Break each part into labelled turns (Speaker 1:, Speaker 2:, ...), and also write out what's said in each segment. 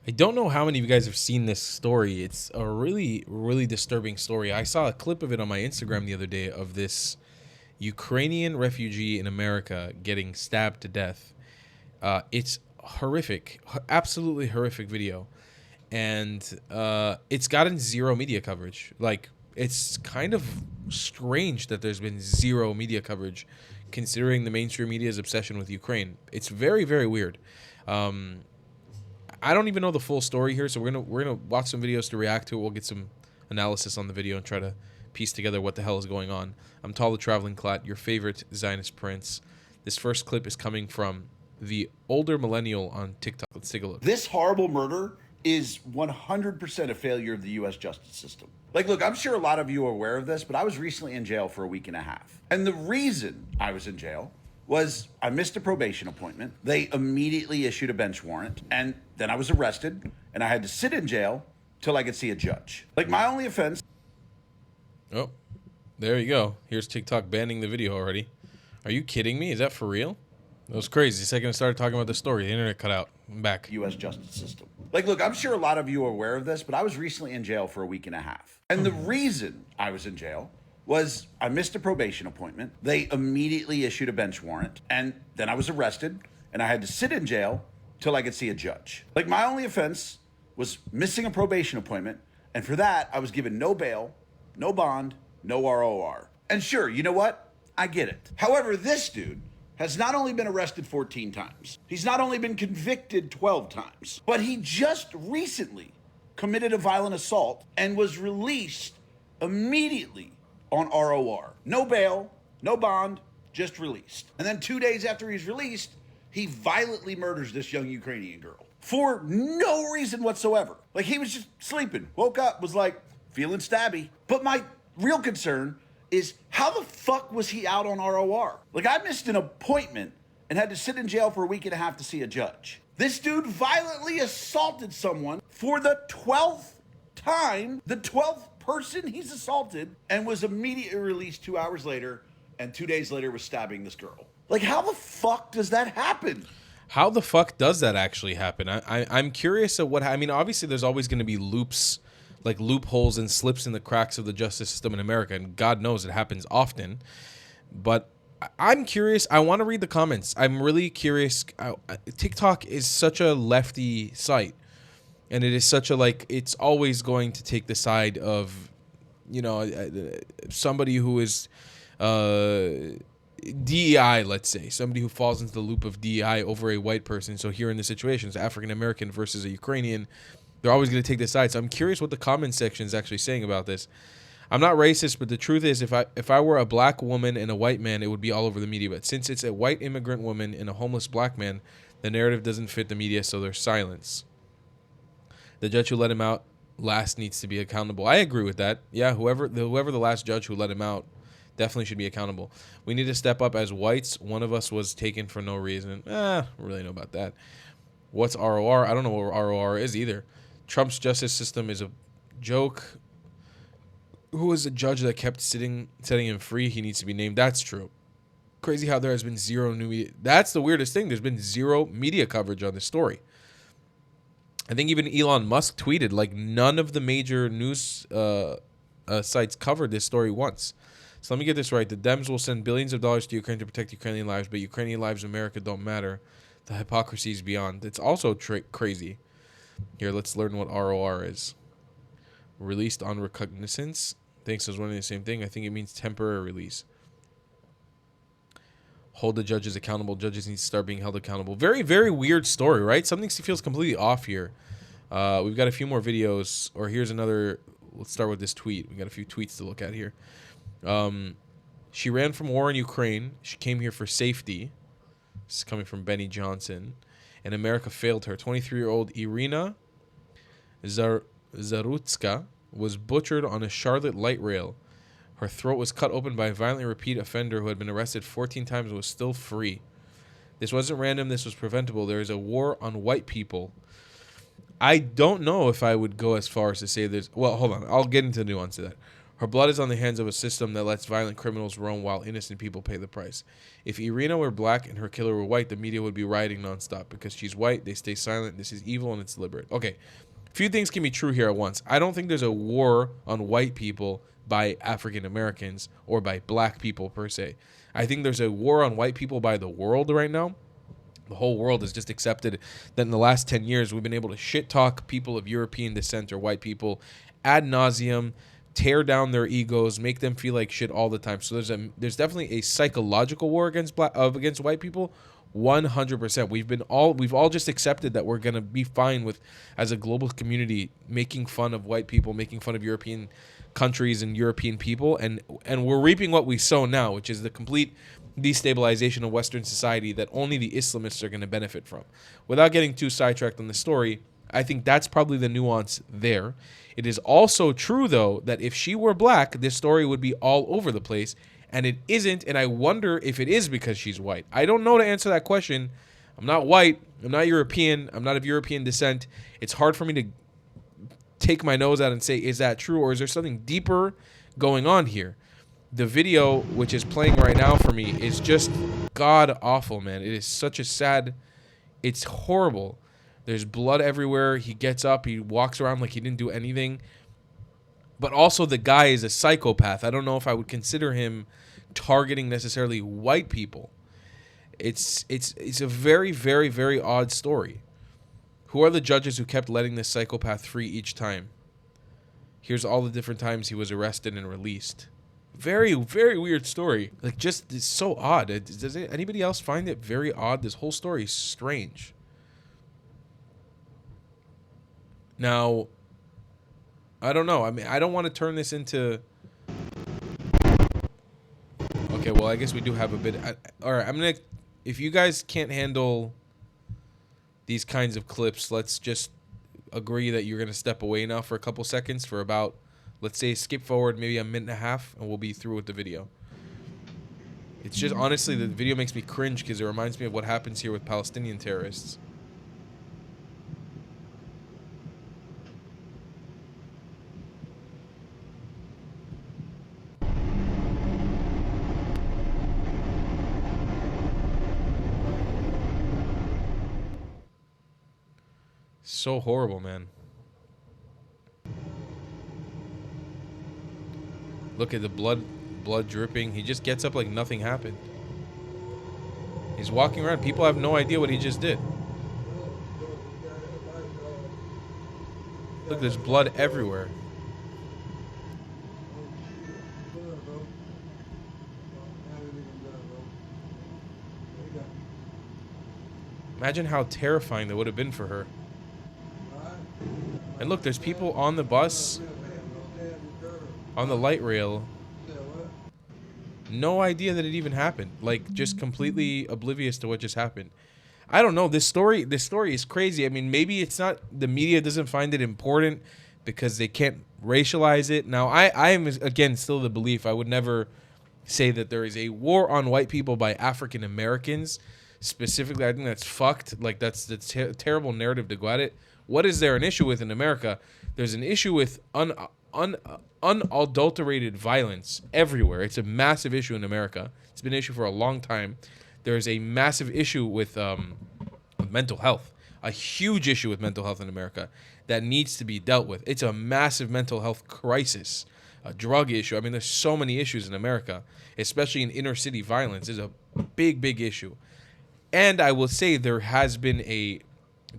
Speaker 1: I don't know how many of you guys have seen this story. It's a really, really disturbing story. I saw a clip of it on my Instagram the other day of this Ukrainian refugee in America getting stabbed to death. It's horrific, absolutely horrific video. And it's gotten zero media coverage. Like, it's kind of strange that there's been zero media coverage considering the mainstream media's obsession with Ukraine. It's very, very weird. I don't even know the full story here, so we're gonna watch some videos to react to it. We'll get some analysis on the video and try to piece together what the hell is going on. I'm Tal the Traveling Clat, your favorite Zionist prince. This first clip is coming from the older millennial on TikTok. Let's take a look.
Speaker 2: This horrible murder is 100% a failure of the U.S. justice system. Like, look, I'm sure a lot of you are aware of this, but I was recently in jail for a week and a half. And the reason I was in jail was I missed a probation appointment. They immediately issued a bench warrant, and then I was arrested, and I had to sit in jail till I could see a judge. Like, my only offense...
Speaker 1: Oh, there you go. Here's TikTok banning the video already. Are you kidding me? Is that for real? That was crazy. The second I started talking about the story, the internet cut out. I'm back.
Speaker 2: U.S. justice system. Like, look, I'm sure a lot of you are aware of this, but I was recently in jail for a week and a half. And the reason I was in jail was I missed a probation appointment. They immediately issued a bench warrant, and then I was arrested, and I had to sit in jail till I could see a judge. Like, my only offense was missing a probation appointment, and for that, I was given no bail, no bond, no ROR. And sure, you know what? I get it. However, this dude has not only been arrested 14 times, he's not only been convicted 12 times, but he just recently committed a violent assault and was released immediately on ROR. No bail, no bond, just released. And then 2 days after he's released, he violently murders this young Ukrainian girl for no reason whatsoever. Like, he was just sleeping, woke up, was like, feeling stabby. But my real concern is, how the fuck was he out on ROR? Like, I missed an appointment and had to sit in jail for a week and a half to see a judge. This dude violently assaulted someone for the 12th time, the 12th person he's assaulted, and was immediately released 2 hours later, and 2 days later was stabbing this girl. Like, how the fuck does that happen?
Speaker 1: How the fuck does that actually happen? I'm curious of what... I mean, obviously, there's always going to be loopholes and slips in the cracks of the justice system in America, and God knows it happens often. But I'm curious. I want to read the comments. I'm really curious. TikTok is such a lefty site. And it is such a, like, it's always going to take the side of, you know, somebody who is DEI, let's say. Somebody who falls into the loop of DEI over a white person. So here in the situation, it's African-American versus a Ukrainian. They're always going to take this side. So I'm curious what the comment section is actually saying about this. I'm not racist, but the truth is, if I were a black woman and a white man, it would be all over the media. But since it's a white immigrant woman and a homeless black man, the narrative doesn't fit the media, so there's silence. The judge who let him out last needs to be accountable. I agree with that. Yeah, whoever the last judge who let him out definitely should be accountable. We need to step up as whites. One of us was taken for no reason. I don't really know about that. What's ROR? I don't know what ROR is either. Trump's justice system is a joke. Who was the judge that kept setting him free? He needs to be named. That's true. Crazy how there has been zero new media. That's the weirdest thing. There's been zero media coverage on this story. I think even Elon Musk tweeted, like, none of the major news sites covered this story once. So let me get this right. The Dems will send billions of dollars to Ukraine to protect Ukrainian lives, but Ukrainian lives in America don't matter. The hypocrisy is beyond. It's also crazy. Here, let's learn what ROR is. Released on recognizance. Thanks, I was wondering the same thing. I think it means temporary release. Hold the judges accountable. Judges need to start being held accountable. Very, very weird story, right? Something feels completely off here. We've got a few more videos. Or here's another. Let's start with this tweet. We got a few tweets to look at here. She ran from war in Ukraine. She came here for safety. This is coming from Benny Johnson. And America failed her. 23-year-old Irina Zarutska was butchered on a Charlotte light rail. Her throat was cut open by a violent repeat offender who had been arrested 14 times and was still free. This wasn't random. This was preventable. There is a war on white people. I don't know if I would go as far as to say there's... Well, hold on. I'll get into the nuance of that. Her blood is on the hands of a system that lets violent criminals roam while innocent people pay the price. If Irina were black and her killer were white, the media would be rioting nonstop. Because she's white, they stay silent. This is evil and it's deliberate. Okay, a few things can be true here at once. I don't think there's a war on white people by African Americans or by black people per se. I think there's a war on white people by the world right now. The whole world has just accepted that in the last 10 years, we've been able to shit talk people of European descent or white people ad nauseum, tear down their egos, make them feel like shit all the time. So there's definitely a psychological war against white people. 100%. We've all just accepted that we're gonna be fine with, as a global community, making fun of white people, making fun of European countries and European people, and we're reaping what we sow now, which is the complete destabilization of Western society that only the Islamists are going to benefit from. Without getting too sidetracked on the story, I think that's probably the nuance there. It is also true, though, that if she were black, this story would be all over the place, and it isn't, and I wonder if it is because she's white. I don't know to answer that question. I'm not white. I'm not European. I'm not of European descent. It's hard for me to take my nose out and say, is that true, or is there something deeper going on here? The video, which is playing right now for me, is just god awful, man. It is such a sad, it's horrible. There's blood everywhere. He gets up, he walks around like he didn't do anything. But also the guy is a psychopath. I don't know if I would consider him targeting necessarily white people. It's a very, very, very odd story. Who are the judges who kept letting this psychopath free each time? Here's all the different times he was arrested and released. Very, very weird story. Like, just, it's so odd. Does anybody else find it very odd? This whole story is strange. Now, I don't know. I mean, I don't want to turn this into... Okay, well, I guess we do have a bit... All right, I'm going to... If you guys can't handle these kinds of clips, let's just agree that you're going to step away now for a couple seconds for about... Let's say skip forward maybe a minute and a half, and we'll be through with the video. It's just, honestly, the video makes me cringe because it reminds me of what happens here with Palestinian terrorists. So horrible, man. Look at the blood dripping. He just gets up like nothing happened. He's walking around. People have no idea what he just did. Look, there's blood everywhere. Imagine how terrifying that would have been for her. And look, there's people on the bus, on the light rail. No idea that it even happened. Like, just completely oblivious to what just happened. I don't know. This story is crazy. I mean, maybe it's not, the media doesn't find it important because they can't racialize it. Now, I am, again, still the belief. I would never say that there is a war on white people by African Americans. Specifically, I think that's fucked. Like, that's a terrible narrative to go at it. What is there an issue with in America? There's an issue with unadulterated violence everywhere. It's a massive issue in America. It's been an issue for a long time. There's a massive issue with mental health, a huge issue with mental health in America that needs to be dealt with. It's a massive mental health crisis, a drug issue. I mean, there's so many issues in America, especially in inner city violence is a big, big issue. And I will say there has been a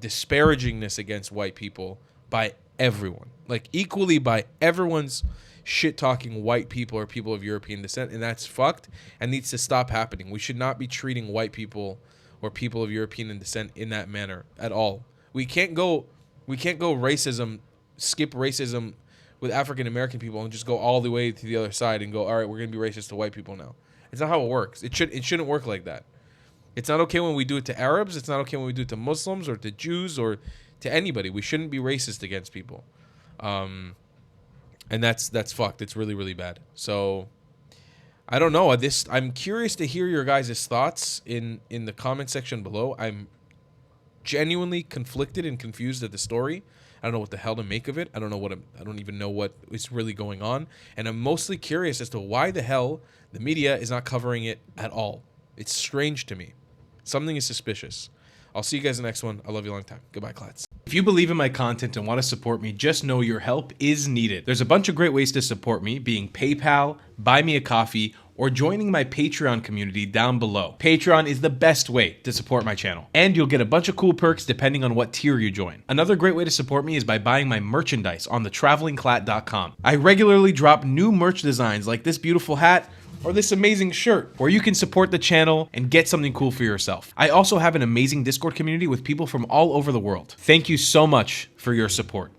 Speaker 1: disparagingness against white people by everyone, like equally by everyone's shit talking white people or people of European descent, and that's fucked and needs to stop happening. We should not be treating white people or people of European descent in that manner at all. We can't go racism, skip racism with African American people and just go all the way to the other side and go, all right, we're gonna be racist to white people now. It's not how it works. It shouldn't work like that. It's not okay when we do it to Arabs. It's not okay when we do it to Muslims or to Jews or to anybody. We shouldn't be racist against people. And that's fucked. It's really, really bad. So I don't know. I'm curious to hear your guys' thoughts in the comment section below. genuinely conflicted and confused at the story. I don't know what the hell to make of it. I don't even know what is really going on. And I'm mostly curious as to why the hell the media is not covering it at all. It's strange to me. Something is suspicious. I'll see you guys in the next one. I love you a long time. Goodbye, Clats. If you believe in my content and want to support me, just know your help is needed. There's a bunch of great ways to support me, being PayPal, Buy Me a Coffee, or joining my Patreon community down below. Patreon is the best way to support my channel, and you'll get a bunch of cool perks depending on what tier you join. Another great way to support me is by buying my merchandise on thetravelingclat.com. I regularly drop new merch designs like this beautiful hat or this amazing shirt, where you can support the channel and get something cool for yourself. I also have an amazing Discord community with people from all over the world. Thank you so much for your support.